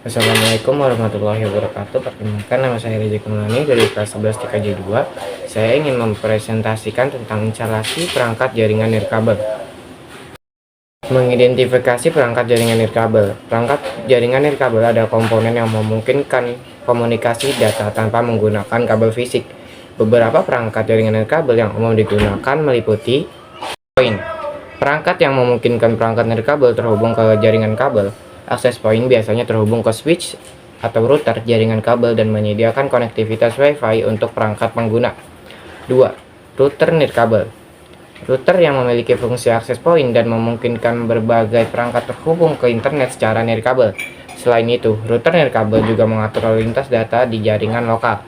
Assalamualaikum warahmatullahi wabarakatuh. Perkenalkan, nama saya Rizky Mulani dari kelas 11 TKJ 2. Saya ingin mempresentasikan tentang instalasi perangkat jaringan nirkabel. Mengidentifikasi perangkat jaringan nirkabel. Perangkat jaringan nirkabel adalah komponen yang memungkinkan komunikasi data tanpa menggunakan kabel fisik. Beberapa perangkat jaringan nirkabel yang umum digunakan meliputi poin. Perangkat yang memungkinkan perangkat nirkabel terhubung ke jaringan kabel. Akses point biasanya terhubung ke switch atau router jaringan kabel dan menyediakan konektivitas Wi-Fi untuk perangkat pengguna. 2. Router nirkabel. Router yang memiliki fungsi akses point dan memungkinkan berbagai perangkat terhubung ke internet secara nirkabel. Selain itu, router nirkabel juga mengatur lalu lintas data di jaringan lokal.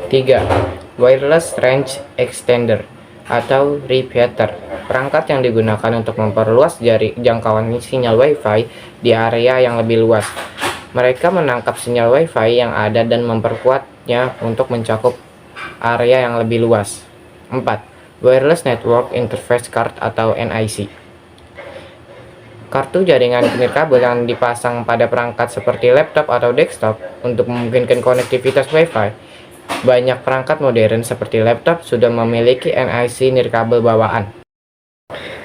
3. Wireless Range Extender atau repeater. Perangkat yang digunakan untuk memperluas jangkauan sinyal Wi-Fi di area yang lebih luas. Mereka menangkap sinyal Wi-Fi yang ada dan memperkuatnya untuk mencakup area yang lebih luas. 4. Wireless Network Interface Card atau NIC. Kartu jaringan nirkabel yang dipasang pada perangkat seperti laptop atau desktop untuk memungkinkan konektivitas Wi-Fi. Banyak perangkat modern seperti laptop sudah memiliki NIC nirkabel bawaan.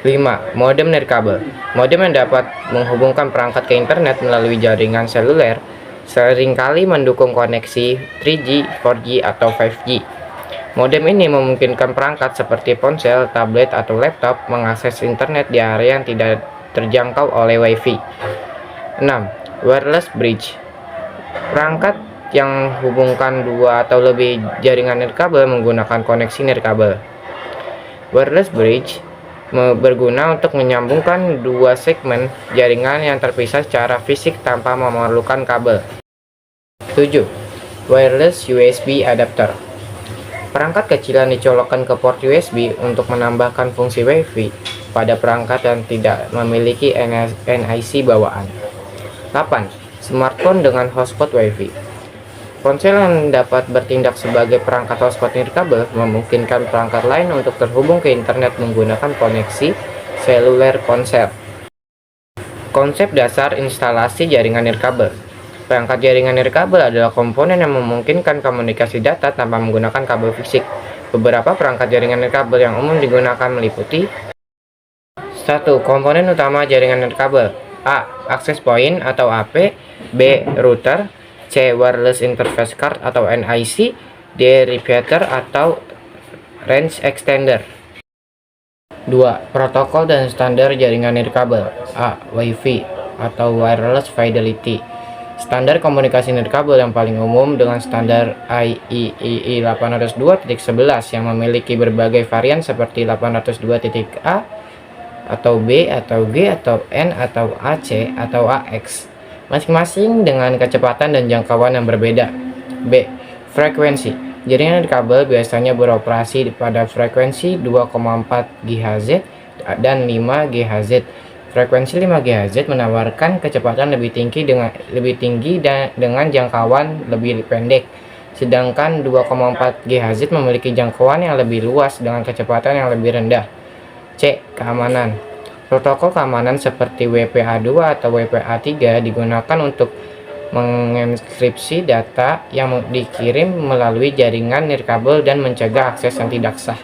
5. Modem nirkabel. Modem yang dapat menghubungkan perangkat ke internet melalui jaringan seluler seringkali mendukung koneksi 3G, 4G, atau 5G. Modem ini memungkinkan perangkat seperti ponsel, tablet, atau laptop mengakses internet di area yang tidak terjangkau oleh Wi-Fi. 6. Wireless Bridge. Perangkat yang hubungkan dua atau lebih jaringan nirkabel menggunakan koneksi nirkabel. Wireless Bridge berguna untuk menyambungkan dua segmen jaringan yang terpisah secara fisik tanpa memerlukan kabel. 7. Wireless USB Adapter. Perangkat kecil yang dicolokkan ke port USB untuk menambahkan fungsi Wi-Fi pada perangkat yang tidak memiliki NIC bawaan. 8. Smartphone dengan hotspot Wi-Fi. Ponsel yang dapat bertindak sebagai perangkat hotspot nirkabel memungkinkan perangkat lain untuk terhubung ke internet menggunakan koneksi seluler ponsel. Konsep dasar instalasi jaringan nirkabel. Perangkat jaringan nirkabel adalah komponen yang memungkinkan komunikasi data tanpa menggunakan kabel fisik. Beberapa perangkat jaringan nirkabel yang umum digunakan meliputi 1. Komponen utama jaringan nirkabel. A. Access point atau AP. B. Router. C. Wireless Interface Card atau NIC. D. Repeater atau Range Extender. 2. Protokol dan standar jaringan nirkabel. A. Wi-Fi atau Wireless Fidelity. Standar komunikasi nirkabel yang paling umum dengan standar IEEE 802.11 yang memiliki berbagai varian seperti 802.A atau B atau G atau N atau AC atau AX. Masing-masing dengan kecepatan dan jangkauan yang berbeda. B. Frekuensi. Jaringan nirkabel biasanya beroperasi pada frekuensi 2,4 GHz dan 5 GHz. Frekuensi 5 GHz menawarkan kecepatan lebih tinggi dengan jangkauan lebih pendek. Sedangkan 2,4 GHz memiliki jangkauan yang lebih luas dengan kecepatan yang lebih rendah. C. Keamanan. Protokol keamanan seperti WPA2 atau WPA3 digunakan untuk mengenkripsi data yang dikirim melalui jaringan nirkabel dan mencegah akses yang tidak sah.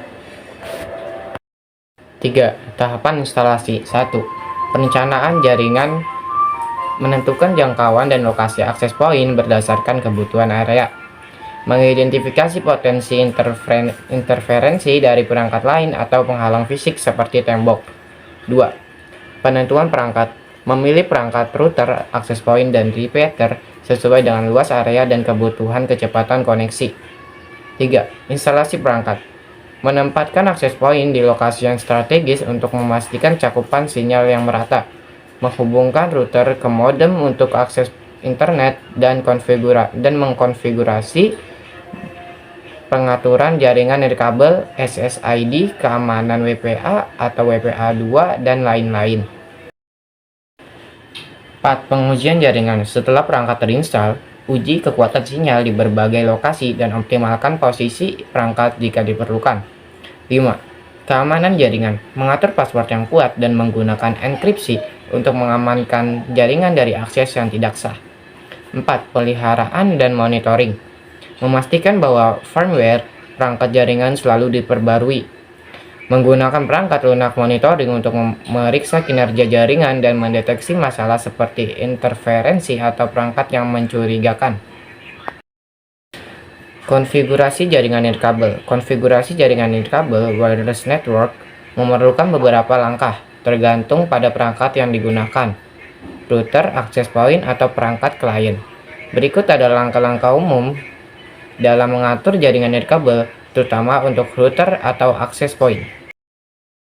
3. Tahapan instalasi. 1. Perencanaan jaringan. Menentukan jangkauan dan lokasi akses point berdasarkan kebutuhan area. Mengidentifikasi potensi interferensi dari perangkat lain atau penghalang fisik seperti tembok. 2. Penentuan perangkat. Memilih perangkat router, access point, dan repeater sesuai dengan luas area dan kebutuhan kecepatan koneksi. 3. Instalasi perangkat. Menempatkan access point di lokasi yang strategis untuk memastikan cakupan sinyal yang merata. Menghubungkan router ke modem untuk akses internet dan mengkonfigurasi pengaturan jaringan nirkabel, SSID, keamanan WPA atau WPA2, dan lain-lain. 4. Pengujian jaringan. Setelah perangkat terinstall, uji kekuatan sinyal di berbagai lokasi dan optimalkan posisi perangkat jika diperlukan. 5. Keamanan jaringan. Mengatur password yang kuat dan menggunakan enkripsi untuk mengamankan jaringan dari akses yang tidak sah. 4. Peliharaan dan monitoring. Memastikan bahwa firmware perangkat jaringan selalu diperbarui. Menggunakan perangkat lunak monitoring untuk memeriksa kinerja jaringan dan mendeteksi masalah seperti interferensi atau perangkat yang mencurigakan. Konfigurasi jaringan nirkabel. Konfigurasi jaringan nirkabel wireless network memerlukan beberapa langkah, tergantung pada perangkat yang digunakan, router, access point, atau perangkat klien. Berikut adalah langkah-langkah umum dalam mengatur jaringan nirkabel, terutama untuk router atau access point.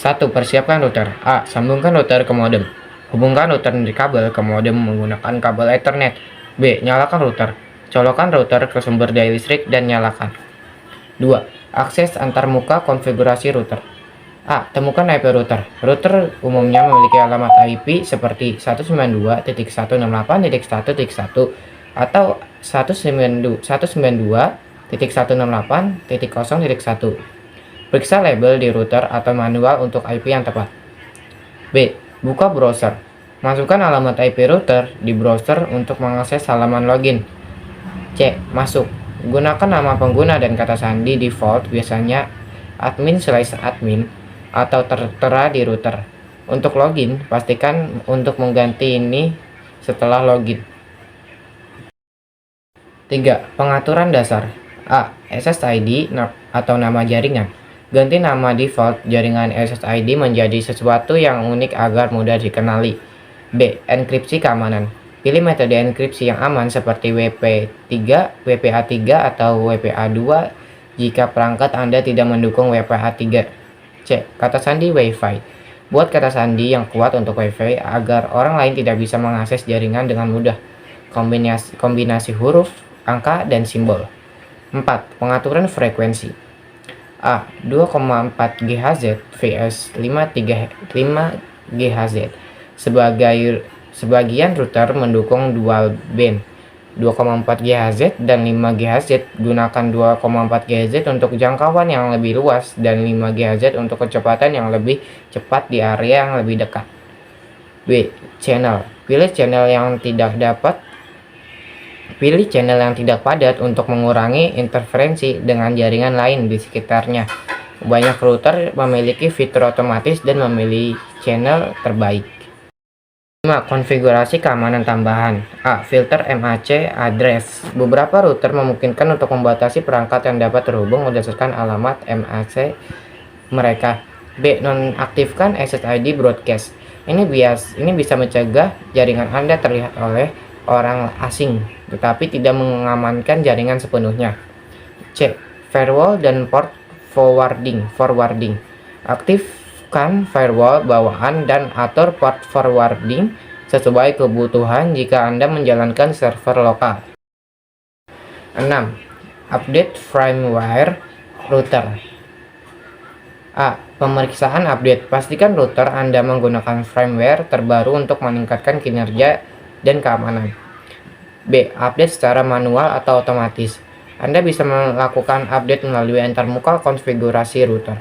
1. Persiapkan router. A. Sambungkan router ke modem. Hubungkan router nirkabel ke modem menggunakan kabel Ethernet. B. Nyalakan router. Colokkan router ke sumber daya listrik dan nyalakan. 2. Akses antarmuka konfigurasi router. A. Temukan IP router. Router umumnya memiliki alamat IP seperti 192.168.1.1 atau 192.168.0.1. Periksa label di router atau manual untuk IP yang tepat. B. Buka browser. Masukkan alamat IP router di browser untuk mengakses halaman login. C. Masuk. Gunakan nama pengguna dan kata sandi default, biasanya admin/admin atau tertera di router. Untuk login, pastikan untuk mengganti ini setelah login. 3. Pengaturan dasar. A. SSID atau nama jaringan. Ganti nama default jaringan SSID menjadi sesuatu yang unik agar mudah dikenali. B. Enkripsi keamanan. Pilih metode enkripsi yang aman seperti WP3, WPA3, atau WPA2 jika perangkat Anda tidak mendukung WPA3. C. Kata sandi Wi-Fi. Buat kata sandi yang kuat untuk Wi-Fi agar orang lain tidak bisa mengakses jaringan dengan mudah. Kombinasi huruf, angka, dan simbol. 4. Pengaturan frekuensi. A. 2,4 GHz vs 5 GHz. Sebagian router mendukung dual band 2,4 GHz dan 5 GHz. Gunakan 2,4 GHz untuk jangkauan yang lebih luas dan 5 GHz untuk kecepatan yang lebih cepat di area yang lebih dekat. B. Channel. Pilih channel yang tidak padat untuk mengurangi interferensi dengan jaringan lain di sekitarnya. Banyak router memiliki fitur otomatis dan memilih channel terbaik. 5. Konfigurasi keamanan tambahan. A. Filter MAC address. Beberapa router memungkinkan untuk membatasi perangkat yang dapat terhubung berdasarkan alamat MAC mereka. B. Nonaktifkan SSID broadcast. Ini bisa mencegah jaringan Anda terlihat oleh orang asing, tetapi tidak mengamankan jaringan sepenuhnya. C. Firewall dan port forwarding. Aktifkan firewall bawaan dan atur port forwarding sesuai kebutuhan jika Anda menjalankan server lokal. 6. Update firmware router. A. Pemeriksaan update. Pastikan router Anda menggunakan firmware terbaru untuk meningkatkan kinerja dan keamanan. B. Update secara manual atau otomatis. Anda bisa melakukan update melalui antarmuka konfigurasi router.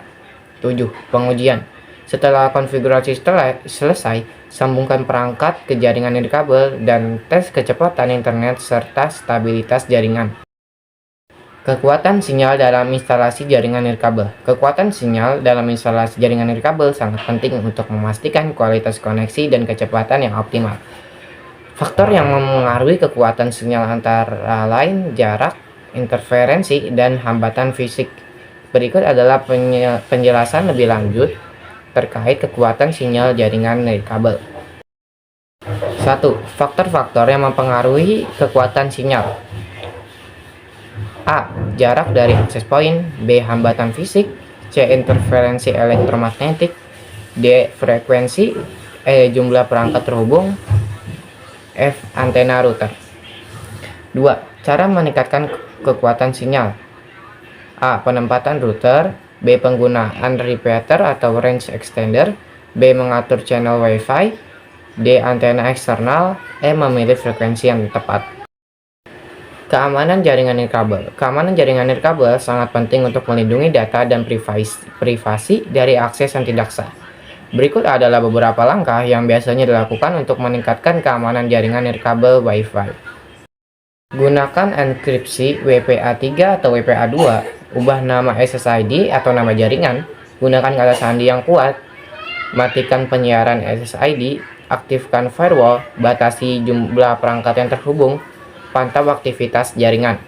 7. Pengujian. Setelah konfigurasi selesai, sambungkan perangkat ke jaringan nirkabel dan tes kecepatan internet serta stabilitas jaringan. Kekuatan sinyal dalam instalasi jaringan nirkabel. Kekuatan sinyal dalam instalasi jaringan nirkabel sangat penting untuk memastikan kualitas koneksi dan kecepatan yang optimal. Faktor yang mempengaruhi kekuatan sinyal antara lain jarak, interferensi, dan hambatan fisik. Berikut adalah penjelasan lebih lanjut terkait kekuatan sinyal jaringan nirkabel. 1. Faktor-faktor yang mempengaruhi kekuatan sinyal. A. Jarak dari access point. B. Hambatan fisik. C. Interferensi elektromagnetik. D. Frekuensi. E. Jumlah perangkat terhubung. F. Antena router. 2. Cara meningkatkan kekuatan sinyal. A. Penempatan router. B. Penggunaan repeater atau range extender. B. Mengatur channel Wi-Fi. D. Antena eksternal. E. Memilih frekuensi yang tepat. Keamanan jaringan nirkabel. Keamanan jaringan nirkabel sangat penting untuk melindungi data dan privasi dari akses yang tidak sah. Berikut adalah beberapa langkah yang biasanya dilakukan untuk meningkatkan keamanan jaringan nirkabel Wi-Fi. Gunakan enkripsi WPA3 atau WPA2, ubah nama SSID atau nama jaringan, gunakan kata sandi yang kuat, matikan penyiaran SSID, aktifkan firewall, batasi jumlah perangkat yang terhubung, pantau aktivitas jaringan.